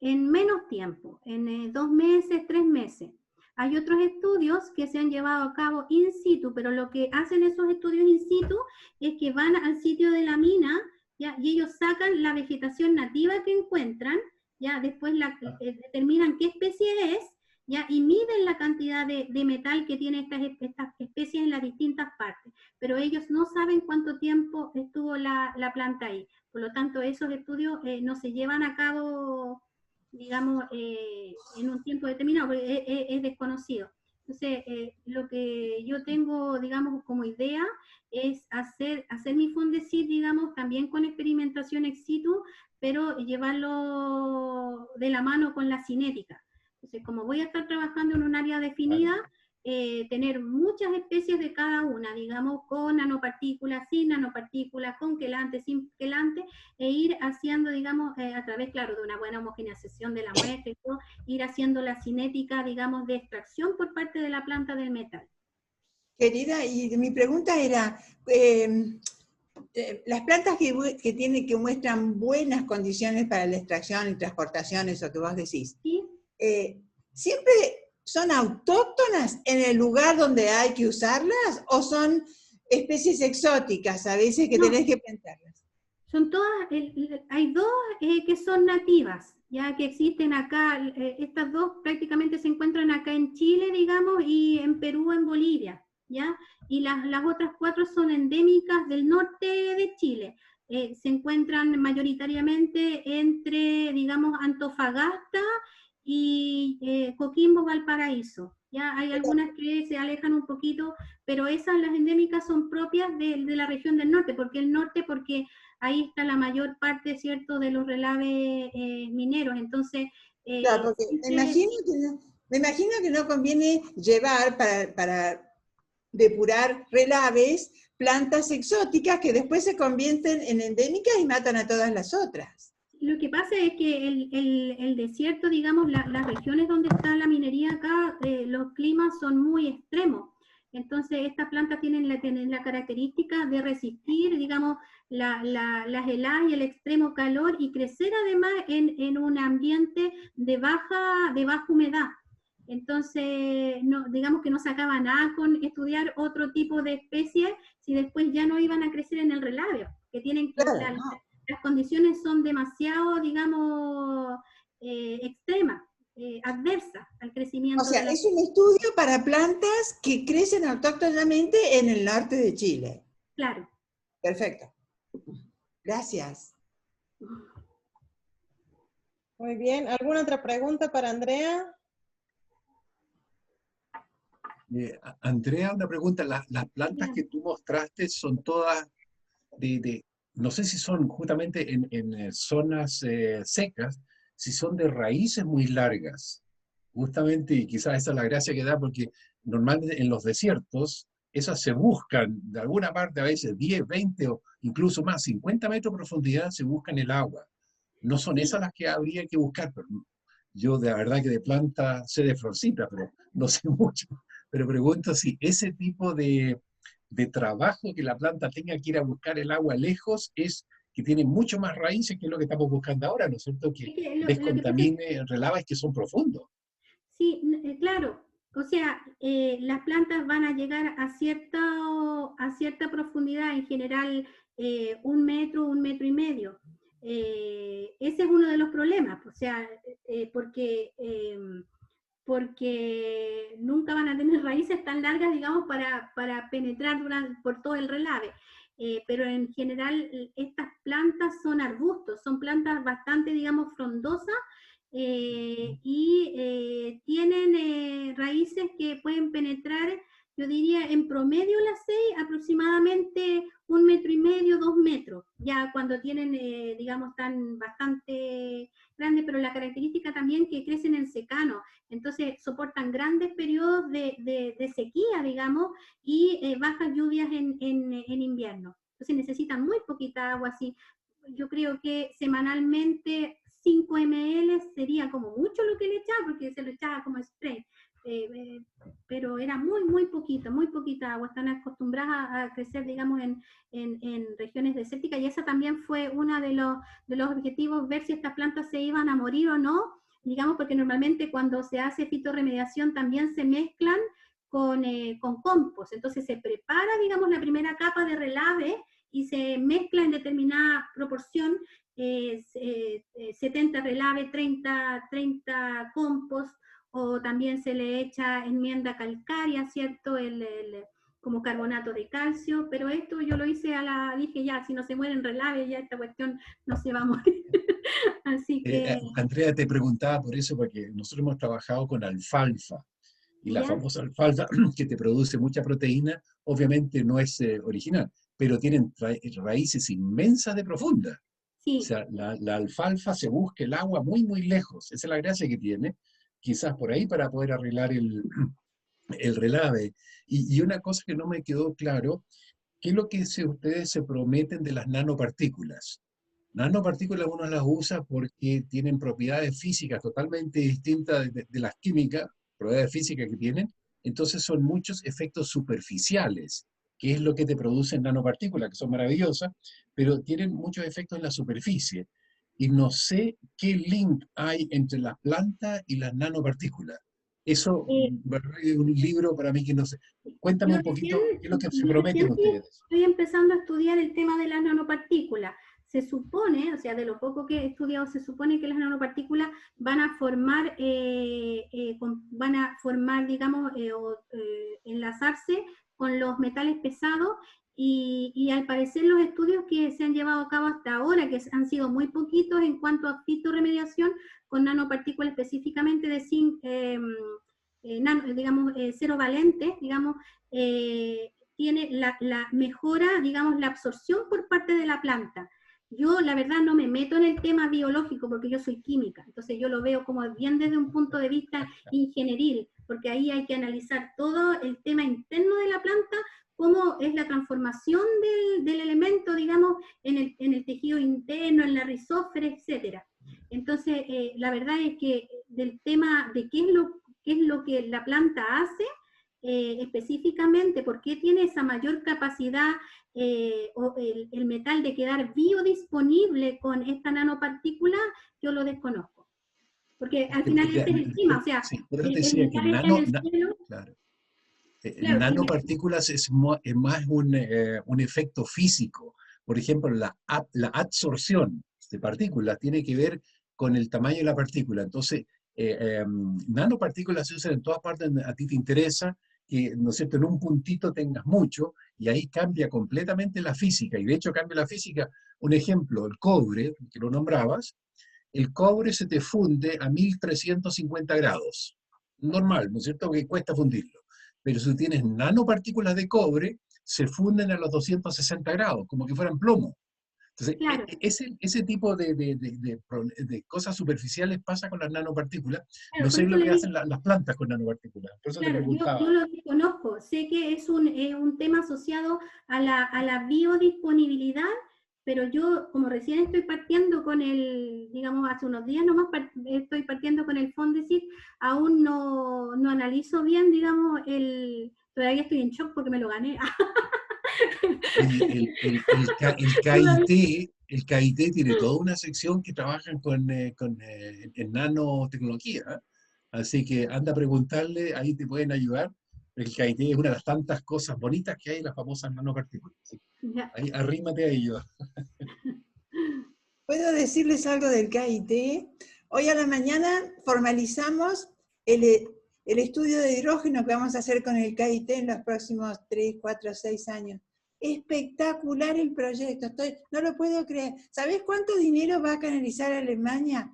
Speaker 4: en menos tiempo, en 2 meses, 3 meses. Hay otros estudios que se han llevado a cabo in situ, pero lo que hacen esos estudios in situ es que van al sitio de la mina, ¿ya? Y ellos sacan la vegetación nativa que encuentran, ¿ya? Después determinan qué especie es, ¿ya? Y miden la cantidad de metal que tiene estas especies en las distintas partes, pero ellos no saben cuánto tiempo estuvo la planta ahí. Por lo tanto, esos estudios no se llevan a cabo, digamos, en un tiempo determinado, porque es desconocido. Entonces, lo que yo tengo, digamos, como idea es hacer mi Fondesit, digamos, también con experimentación ex situ, pero llevarlo de la mano con la cinética. Entonces, como voy a estar trabajando en un área definida, tener muchas especies de cada una, digamos, con nanopartículas, sin nanopartículas, con quelante, sin quelante, e ir haciendo, digamos, a través, claro, de una buena homogeneización de la muestra y todo, ir haciendo la cinética, digamos, de extracción por parte de la planta del metal.
Speaker 5: Querida, y mi pregunta era, las plantas que muestran buenas condiciones para la extracción y transportación, eso que vos decís,
Speaker 4: ¿Sí?
Speaker 5: ¿Siempre son autóctonas en el lugar donde hay que usarlas o son especies exóticas a veces que tenés que plantarlas?
Speaker 4: Son todas, hay dos que son nativas, ya que existen acá, estas dos prácticamente se encuentran acá en Chile, digamos, y en Perú, en Bolivia, ¿ya? Y las otras 4 son endémicas del norte de Chile. Se encuentran mayoritariamente entre, digamos, Antofagasta y Coquimbo, Valparaíso. Ya hay algunas que se alejan un poquito, pero esas, las endémicas, son propias de la región del norte. ¿Por qué el norte? Porque ahí está la mayor parte, ¿cierto?, de los relaves mineros. Entonces,
Speaker 5: Claro, porque me imagino que no conviene llevar para depurar relaves plantas exóticas que después se convierten en endémicas y matan a todas las otras.
Speaker 4: Lo que pasa es que el desierto, digamos, las regiones donde está la minería acá, los climas son muy extremos. Entonces, estas plantas tienen la característica de resistir, digamos, las heladas y el extremo calor, y crecer además en un ambiente de baja humedad. Entonces, no, digamos que no se acaba nada con estudiar otro tipo de especies si después ya no iban a crecer en el relave, que tienen que...
Speaker 5: Claro, no.
Speaker 4: Las condiciones son demasiado, digamos, extremas, adversas al crecimiento.
Speaker 5: O sea, es un estudio para plantas que crecen autóctonamente en el norte de Chile.
Speaker 4: Claro.
Speaker 5: Perfecto. Gracias.
Speaker 1: Muy bien. ¿Alguna otra pregunta para Andrea?
Speaker 2: Andrea, una pregunta. Las plantas que tú mostraste son todas no sé si son justamente en zonas secas, si son de raíces muy largas. Justamente, y quizás esa es la gracia que da, porque normalmente en los desiertos, esas se buscan, de alguna parte a veces 10, 20 o incluso más, 50 metros de profundidad, se buscan el agua. No son esas las que habría que buscar, pero yo de verdad que de planta sé de florcita, pero no sé mucho. Pero pregunto si ese tipo de trabajo que la planta tenga que ir a buscar el agua lejos es que tiene mucho más raíces que lo que estamos buscando ahora, ¿no es cierto? Que descontamine relaves que son profundos.
Speaker 4: Sí, claro. O sea, las plantas van a llegar a cierta profundidad, en general 1 metro, 1,5 metros. Ese es uno de los problemas, o sea, porque nunca van a tener raíces tan largas, digamos, para penetrar por todo el relave. Pero en general estas plantas son arbustos, son plantas bastante, digamos, frondosas, y tienen raíces que pueden penetrar, yo diría, en promedio las 6, aproximadamente 1,5 metros, 2 metros, ya cuando tienen, digamos, tan bastante grande, pero la característica también que crecen en secano, entonces soportan grandes periodos de sequía, digamos, y bajas lluvias en invierno. Entonces necesitan muy poquita agua, así. Yo creo que semanalmente 5 ml sería como mucho lo que le echaba, porque se lo echaba como spray. Pero era muy poquita agua. Están acostumbradas a crecer, digamos, en regiones desérticas, y esa también fue uno de los objetivos, ver si estas plantas se iban a morir o no, digamos, porque normalmente cuando se hace fitorremediación también se mezclan con compost, entonces se prepara, digamos, la primera capa de relave y se mezcla en determinada proporción, 70 relave, 30 compost, o también se le echa enmienda calcárea, ¿cierto?, como carbonato de calcio, pero esto yo lo hice dije ya, si no se mueren relaves, ya esta cuestión no se va a morir. Así que...
Speaker 2: Andrea, te preguntaba por eso, porque nosotros hemos trabajado con alfalfa, y la
Speaker 4: ¿Ya?
Speaker 2: famosa alfalfa que te produce mucha proteína, obviamente no es original, pero tienen raíces inmensas de profunda.
Speaker 4: Sí.
Speaker 2: O sea, la alfalfa se busca el agua muy lejos, esa es la gracia que tiene, quizás por ahí para poder arreglar el relave. Y una cosa que no me quedó claro, ¿qué es lo que ustedes se prometen de las nanopartículas? Nanopartículas uno las usa porque tienen propiedades físicas totalmente distintas de las químicas, propiedades físicas que tienen, entonces son muchos efectos superficiales, que es lo que te producen nanopartículas, que son maravillosas, pero tienen muchos efectos en la superficie. Y no sé qué link hay entre la planta y las nanopartículas. Eso es un libro para mí que no sé. Cuéntame un poquito qué es lo que se prometen ustedes.
Speaker 4: Estoy empezando a estudiar el tema de las nanopartículas. se supone, o sea, de lo poco que he estudiado, se supone que las nanopartículas van a formar, digamos, enlazarse con los metales pesados, y al parecer los estudios que se han llevado a cabo hasta ahora, que han sido muy poquitos en cuanto a fitorremediación, con nanopartículas específicamente de zinc, digamos, cero valente, digamos, tiene la mejora, digamos, la absorción por parte de la planta. Yo, la verdad, no me meto en el tema biológico porque yo soy química, entonces yo lo veo como bien desde un punto de vista ingenieril, porque ahí hay que analizar todo el tema interno de la planta, cómo es la transformación del elemento, digamos, en el tejido interno, en la rizósfera, etc. Entonces, la verdad es que del tema de qué es lo que la planta hace, específicamente, por qué tiene esa mayor capacidad o el metal de quedar biodisponible con esta nanopartícula, yo lo desconozco. Porque al final es el clima, o sea,
Speaker 2: sí, pero
Speaker 4: el
Speaker 2: decía que
Speaker 4: metal está en el cielo.
Speaker 2: claro,
Speaker 4: Claro,
Speaker 2: nanopartículas es más un efecto físico. Por ejemplo, la absorción de partículas tiene que ver con el tamaño de la partícula. Entonces, nanopartículas se usan en todas partes donde a ti te interesa, que, ¿no es cierto?, en un puntito tengas mucho, y ahí cambia completamente la física, y de hecho cambia la física. Un ejemplo, el cobre, que lo nombrabas, el cobre se te funde a 1350 grados. Normal, ¿no es cierto?, que cuesta fundirlo. Pero si tienes nanopartículas de cobre, se funden a los 260 grados, como que fueran plomo. Entonces,
Speaker 4: claro.
Speaker 2: ese tipo de cosas superficiales pasa con las nanopartículas.
Speaker 4: Claro,
Speaker 2: No sé
Speaker 4: por
Speaker 2: lo
Speaker 4: eso
Speaker 2: que
Speaker 4: le
Speaker 2: hacen las plantas con nanopartículas. Por eso te
Speaker 4: Claro,
Speaker 2: preguntaba.
Speaker 4: yo lo desconozco, sé que es un tema asociado a la biodisponibilidad, pero yo, como recién estoy partiendo con digamos, hace unos días nomás estoy partiendo con el Fondesit, aún no analizo bien, digamos, todavía estoy en shock porque me lo gané.
Speaker 2: El KIT tiene toda una sección que trabajan en nanotecnología, ¿eh? Así que anda a preguntarle, ahí te pueden ayudar. El KIT es una de las tantas cosas bonitas que hay, las famosas nanopartículas. Ahí arrímate a ellos.
Speaker 5: ¿Puedo decirles algo del KIT? Hoy a la mañana formalizamos el estudio de hidrógeno que vamos a hacer con el KIT en los próximos 3, 4, 6 años. Espectacular el proyecto, no lo puedo creer. ¿Sabés cuánto dinero va a canalizar Alemania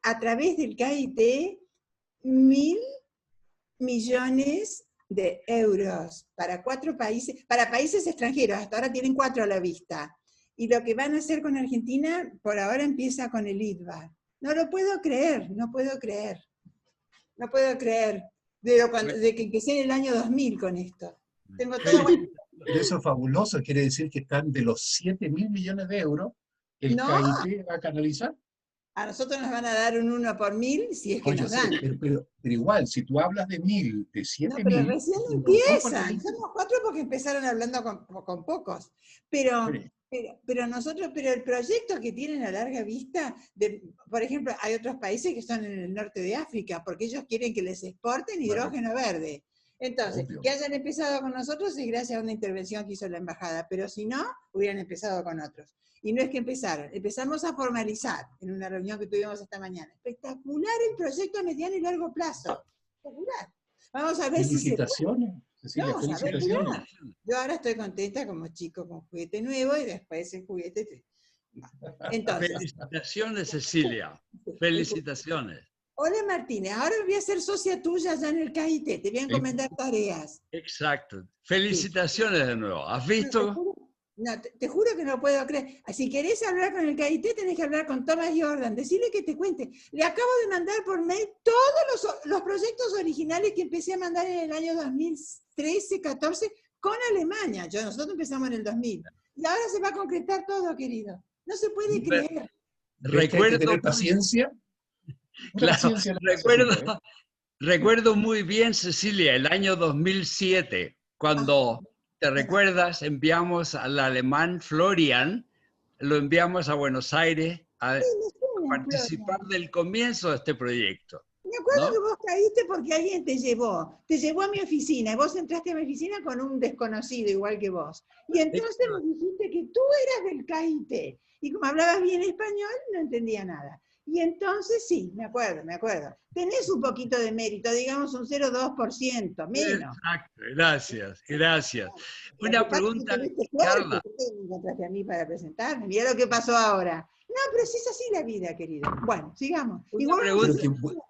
Speaker 5: a través del KIT? 1.000 millones de euros para 4 países, para países extranjeros, hasta ahora tienen 4 a la vista. Y lo que van a hacer con Argentina, por ahora empieza con el IDVA. No lo puedo creer, no puedo creer. No puedo creer de que empecé en el año 2000 con esto. Tengo todo...
Speaker 2: Eso es fabuloso, quiere decir que están de los 7.000 millones de euros, el KIT va a canalizar.
Speaker 5: A nosotros nos van a dar un 1 por 1000 si es que nos dan.
Speaker 2: Pero igual, si tú hablas de 1.000, de 7.000...
Speaker 5: No, pero recién empiezan. Somos 4 porque empezaron hablando con pocos. Pero el proyecto que tienen a larga vista, por ejemplo, hay otros países que están en el norte de África, porque ellos quieren que les exporten hidrógeno verde. Entonces, que hayan empezado con nosotros es gracias a una intervención que hizo la embajada, pero si no, hubieran empezado con otros. Y no es que empezaron, empezamos a formalizar en una reunión que tuvimos esta mañana. Espectacular el proyecto a mediano y largo plazo. Espectacular. Vamos a ver si se puede.
Speaker 2: Cecilia, felicitaciones.
Speaker 5: Yo ahora estoy contenta como chico con juguete nuevo y después el juguete... Entonces,
Speaker 6: felicitaciones, Cecilia. Felicitaciones.
Speaker 5: Hola Martínez, ahora voy a ser socia tuya ya en el KIT, te voy a encomendar tareas.
Speaker 6: Exacto. Felicitaciones de nuevo. ¿Has visto?
Speaker 5: No, te juro que no puedo creer. Si querés hablar con el KIT, tenés que hablar con Thomas Jordan, decirle que te cuente. Le acabo de mandar por mail todos los proyectos originales que empecé a mandar en el año 2013, 14 con Alemania. Nosotros empezamos en el 2000. Y ahora se va a concretar todo, querido. No se puede creer.
Speaker 2: Recuerdo, hay que tener paciencia.
Speaker 6: Claro, recuerdo muy bien, Cecilia, el año 2007, cuando, ¿te recuerdas? Enviamos al alemán Florian, lo enviamos a Buenos Aires a participar del comienzo de este proyecto.
Speaker 5: Me acuerdo acuerdo
Speaker 6: ¿no?
Speaker 5: que vos caíste porque alguien te llevó a mi oficina, y vos entraste a mi oficina con un desconocido igual que vos. Y entonces me dijiste que tú eras del CAIT. Y como hablabas bien español, no entendía nada. Y entonces sí, me acuerdo. Tenés un poquito de mérito, digamos un 0,2%, menos.
Speaker 6: Exacto, gracias.
Speaker 5: Lo
Speaker 6: Una
Speaker 5: que pasa es que
Speaker 6: pregunta,
Speaker 5: tuviste suerte,
Speaker 6: Carla.
Speaker 5: ¿por qué me encontraste a mí para presentarme? Mira lo que pasó ahora. No, pero si es así la vida, querida. Bueno, sigamos.
Speaker 6: Una
Speaker 5: Igual
Speaker 6: pregunta,
Speaker 2: Pero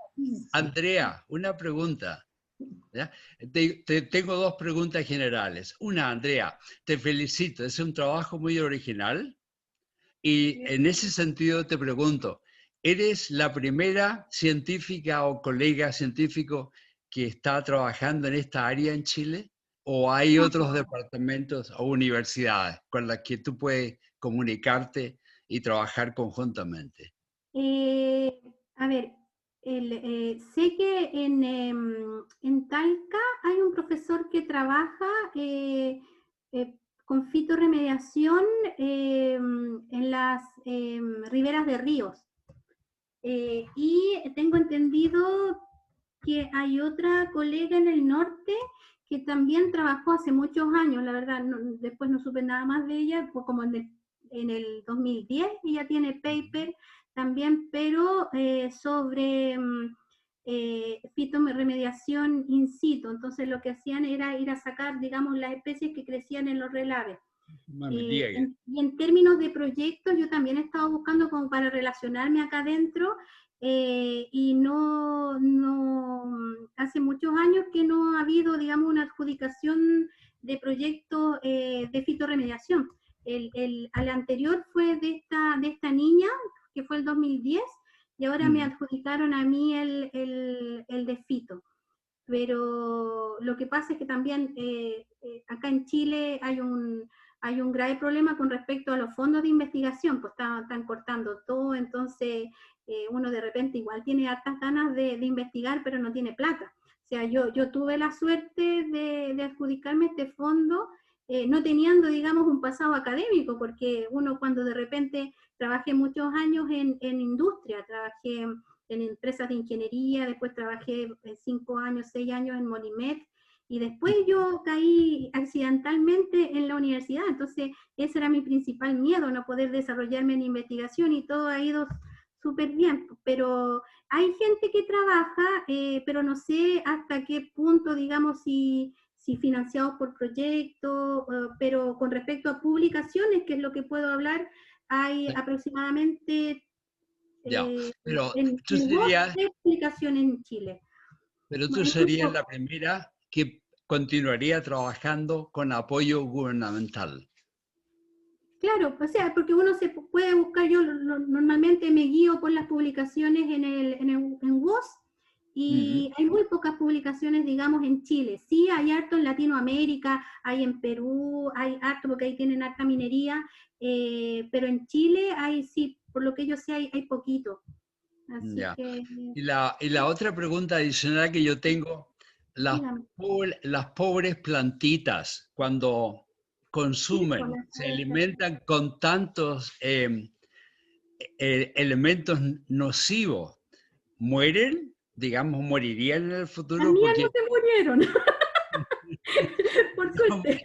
Speaker 6: Andrea, una pregunta. ¿Ya? Tengo dos preguntas generales. Una, Andrea, te felicito, es un trabajo muy original y en ese sentido te pregunto, ¿eres la primera científica o colega científico que está trabajando en esta área en Chile? ¿O hay otros departamentos o universidades con las que tú puedes comunicarte y trabajar conjuntamente?
Speaker 4: A ver, sé que en Talca hay un profesor que trabaja con fitorremediación en las riberas de ríos. Y tengo entendido que hay otra colega en el norte que también trabajó hace muchos años, la verdad, después no supe nada más de ella, fue como en el 2010, ella tiene paper también, pero sobre fitorremediación in situ, entonces lo que hacían era ir a sacar, digamos, las especies que crecían en los relaves. Y en términos de proyectos, yo también he estado buscando como para relacionarme acá adentro, y hace muchos años que no ha habido, digamos, una adjudicación de proyectos de fitorremediación. Al anterior fue de esta niña, que fue el 2010, y ahora me adjudicaron a mí el de fito. Pero lo que pasa es que también acá en Chile hay un grave problema con respecto a los fondos de investigación, pues están cortando todo, entonces uno de repente igual tiene hartas ganas de investigar, pero no tiene plata. O sea, yo tuve la suerte de adjudicarme este fondo, no teniendo, digamos, un pasado académico, porque uno cuando de repente trabajé muchos años en industria, trabajé en empresas de ingeniería, después trabajé 5 años, 6 años en Molimet, y después yo caí accidentalmente en la universidad, entonces ese era mi principal miedo, no poder desarrollarme en investigación, y todo ha ido súper bien, pero hay gente que trabaja, pero no sé hasta qué punto, digamos, si financiados por proyectos, pero con respecto a publicaciones, que es lo que puedo hablar, hay aproximadamente
Speaker 6: Ya, pero
Speaker 4: en
Speaker 6: tú
Speaker 4: WOS
Speaker 6: serías,
Speaker 4: de publicación en Chile.
Speaker 6: pero tú serías
Speaker 4: Incluso,
Speaker 6: la primera que continuaría trabajando con apoyo gubernamental.
Speaker 4: claro, o sea, porque uno se puede buscar, yo normalmente me guío por las publicaciones en WOS, y hay muy pocas publicaciones, digamos, en Chile. Sí, hay harto en Latinoamérica, hay en Perú, hay harto porque ahí tienen harta minería, pero en Chile hay, sí, por lo que yo sé, hay poquito. Así
Speaker 6: Ya.
Speaker 4: que,
Speaker 6: Y la otra pregunta adicional que yo tengo,
Speaker 4: dígame.
Speaker 6: las pobres plantitas, cuando
Speaker 4: Sí, por
Speaker 6: consumen,
Speaker 4: las
Speaker 6: se
Speaker 4: abejas.
Speaker 6: alimentan con tantos elementos nocivos, ¿mueren? Digamos, ¿morirían en el
Speaker 4: Las
Speaker 6: futuro?
Speaker 4: mías no
Speaker 6: Porque
Speaker 4: se murieron, por suerte.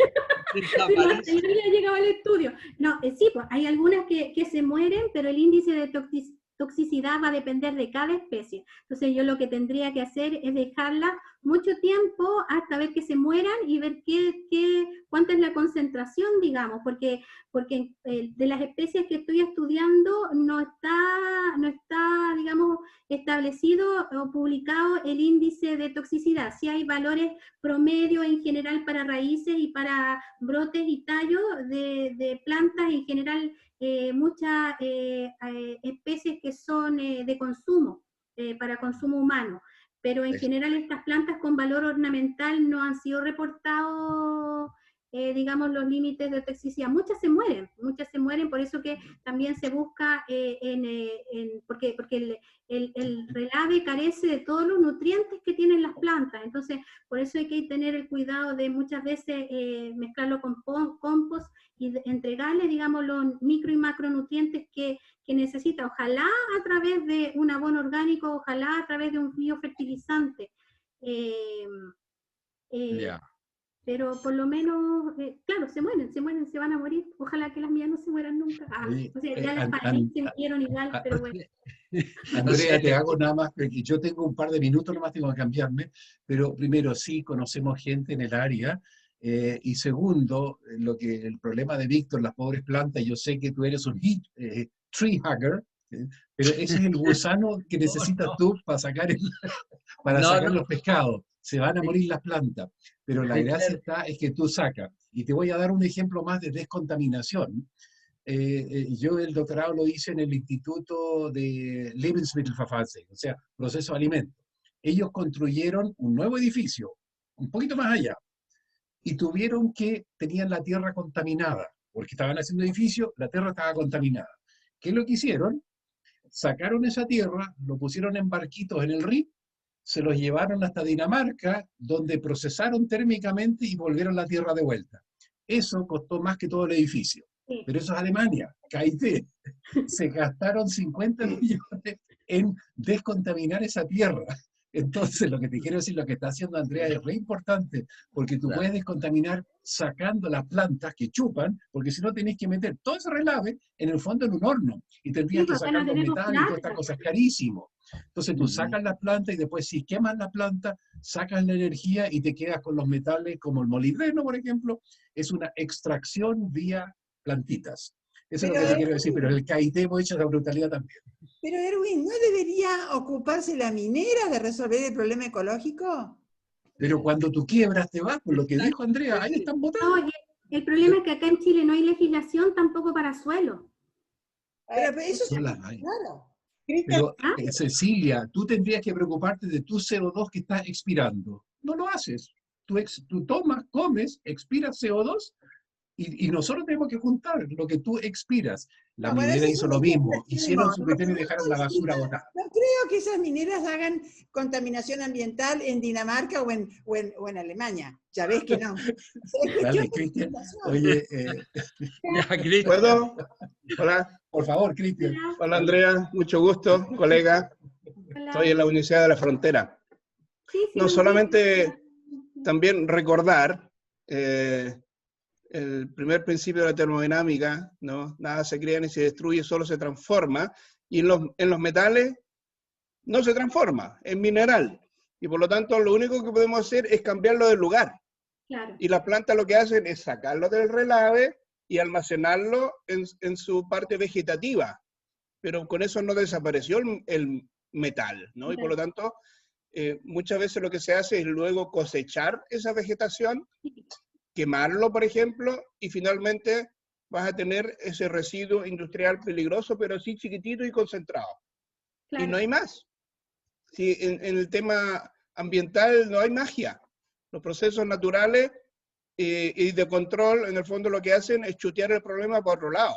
Speaker 4: Sí, no, hasta yo
Speaker 6: desaparecen.
Speaker 4: no había llegado al estudio. No, sí, pues hay algunas que se mueren, pero el índice de toxicidad va a depender de cada especie. Entonces yo lo que tendría que hacer es dejarla mucho tiempo hasta ver que se mueran y ver cuánta es la concentración, digamos, porque de las especies que estoy estudiando no está, digamos, establecido o publicado el índice de toxicidad. Sí hay valores promedio en general para raíces y para brotes y tallos de plantas, en general muchas especies que son de consumo, para consumo humano, pero en general estas plantas con valor ornamental no han sido reportados, digamos, los límites de toxicidad. Muchas se mueren, por eso que también se busca, porque el relave carece de todos los nutrientes que tienen las plantas, entonces por eso hay que tener el cuidado de muchas veces mezclarlo con compost y entregarle, digamos, los micro y macronutrientes que necesita, ojalá a través de un abono orgánico, ojalá a través de un biofertilizante.
Speaker 6: Ya.
Speaker 4: Pero por lo menos, claro, se van a morir. Ojalá que las mías no se mueran nunca.
Speaker 2: Oye,
Speaker 4: O sea, ya las para mí se murieron igual, pero bueno.
Speaker 2: Andrea, te hago nada más, porque yo tengo un par de minutos nomás, tengo que cambiarme, pero primero, sí, conocemos gente en el área, y segundo, el problema de Víctor, las pobres plantas, yo sé que tú eres un tree hugger, pero ese es el gusano que necesitas tú para sacar, los pescados. Se van a morir las plantas, pero la gracia está es que tú sacas. Y te voy a dar un ejemplo más de descontaminación. Yo el doctorado lo hice en el Instituto de Lebensmittelverfassung, o sea, proceso de alimentos. Ellos construyeron un nuevo edificio, un poquito más allá, y tenían la tierra contaminada, porque estaban haciendo edificios, la tierra estaba contaminada. ¿Qué es lo que hicieron? Sacaron esa tierra, lo pusieron en barquitos en el río, se los llevaron hasta Dinamarca, donde procesaron térmicamente y volvieron la tierra de vuelta. Eso costó más que todo el edificio.
Speaker 4: Sí.
Speaker 2: Pero eso es Alemania, KIT. Se gastaron 50 millones en descontaminar esa tierra. Entonces, lo que te quiero decir, lo que está haciendo Andrea es re importante, porque tú puedes descontaminar sacando las plantas que chupan, porque si no tenés que meter todo ese relave en el fondo en un horno, y tendrías que sacar los metales y todas estas cosas, carísimo. Entonces tú sacas la planta y después si quemas la planta, sacas la energía y te quedas con los metales como el molibdeno, por ejemplo, es una extracción vía plantitas. Eso es lo que te quiero decir, pero el KIT hemos hecho esa brutalidad también.
Speaker 5: Pero Erwin, ¿no debería ocuparse la minera de resolver el problema ecológico?
Speaker 2: Pero cuando tú quiebras te vas, por lo que dijo Andrea, ahí están votando.
Speaker 4: No, el problema es que acá en Chile no hay legislación tampoco para suelo.
Speaker 5: Pero eso es
Speaker 2: claro. Pero, Cecilia, tú tendrías que preocuparte de tu CO2 que está expirando. No lo haces. Tú tomas, comes, expiras CO2 y nosotros tenemos que juntar lo que tú expiras. La minera hizo lo mismo. Hicieron su criterio y dejaron la basura botada.
Speaker 5: No creo que esas mineras hagan contaminación ambiental en Dinamarca o en Alemania. Ya ves que no.
Speaker 2: Dale, Cristian. Oye,
Speaker 3: ¿puedo? Hola.
Speaker 2: Por favor, Cristian.
Speaker 3: Hola, Andrea. Mucho gusto, colega. Estoy en la Universidad de la Frontera. No solamente también recordar el primer principio de la termodinámica, ¿no? Nada se crea ni se destruye, solo se transforma. Y en los metales no se transforma, es mineral. Y por lo tanto, lo único que podemos hacer es cambiarlo de lugar.
Speaker 4: Claro.
Speaker 3: Y las plantas lo que hacen es sacarlo del relave y almacenarlo en su parte vegetativa. Pero con eso no desapareció el metal, ¿no? Y por lo tanto, muchas veces lo que se hace es luego cosechar esa vegetación, quemarlo, por ejemplo, y finalmente vas a tener ese residuo industrial peligroso, pero sí chiquitito y concentrado. Claro. Y no hay más. Sí, en el tema ambiental no hay magia. Los procesos naturales y de control, en el fondo lo que hacen es chutear el problema por otro lado.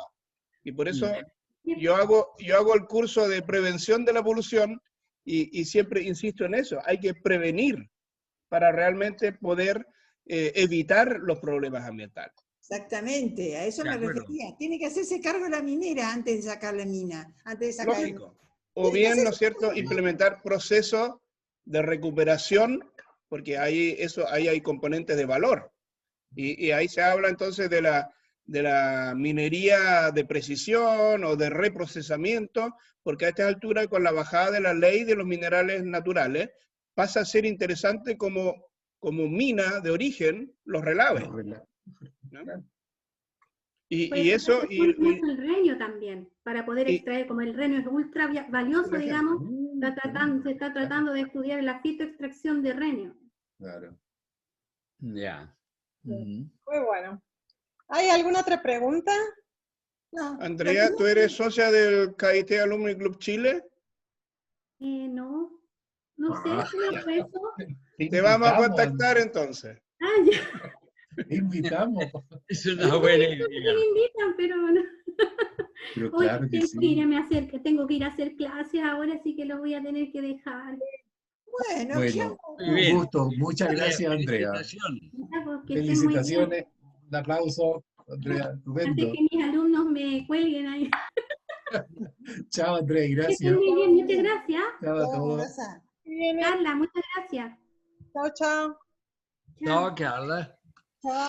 Speaker 3: Y por eso yo hago el curso de prevención de la polución y siempre insisto en eso. Hay que prevenir para realmente poder evitar los problemas ambientales.
Speaker 5: Exactamente, a eso me refería. Tiene que hacerse cargo la minera antes de sacar la mina. Antes de sacar
Speaker 3: lógico. O bien, ¿no es cierto?, implementar procesos de recuperación, porque ahí hay componentes de valor. Y ahí se habla entonces de la minería de precisión o de reprocesamiento, porque a esta altura, con la bajada de la ley de los minerales naturales, pasa a ser interesante como mina de origen los relaves. ¿No? Y eso...
Speaker 4: el renio también, para poder extraer, como el renio es ultra valioso, digamos, se está tratando de estudiar la fitoextracción de renio.
Speaker 2: Claro.
Speaker 6: Ya.
Speaker 1: Muy bueno. ¿Hay alguna otra pregunta?
Speaker 5: No.
Speaker 3: Andrea, ¿tú eres socia del KIT Alumni Club Chile?
Speaker 4: No sé, ¿cómo fue eso?
Speaker 3: Te vamos a contactar entonces.
Speaker 4: Ya.
Speaker 2: Te invitamos.
Speaker 6: Es una buena idea.
Speaker 4: Me invitan, pero no.
Speaker 2: Pero claro que sí.
Speaker 4: Tengo que ir a hacer clases ahora, así que lo voy a tener que dejar.
Speaker 5: Bueno,
Speaker 2: un gusto. Muchas gracias, Andrea. Felicitaciones. Un aplauso, Andrea. Estupendo.
Speaker 4: Antes que mis alumnos me cuelguen ahí.
Speaker 2: Chao, Andrés,
Speaker 4: Que
Speaker 2: gracias.
Speaker 4: estén muy bien, muchas gracias.
Speaker 2: Chao a
Speaker 5: Chao,
Speaker 2: todos.
Speaker 5: Rosa.
Speaker 4: Carla, muchas gracias.
Speaker 1: Chao, chao.
Speaker 6: Chao, Carla.
Speaker 1: Chao.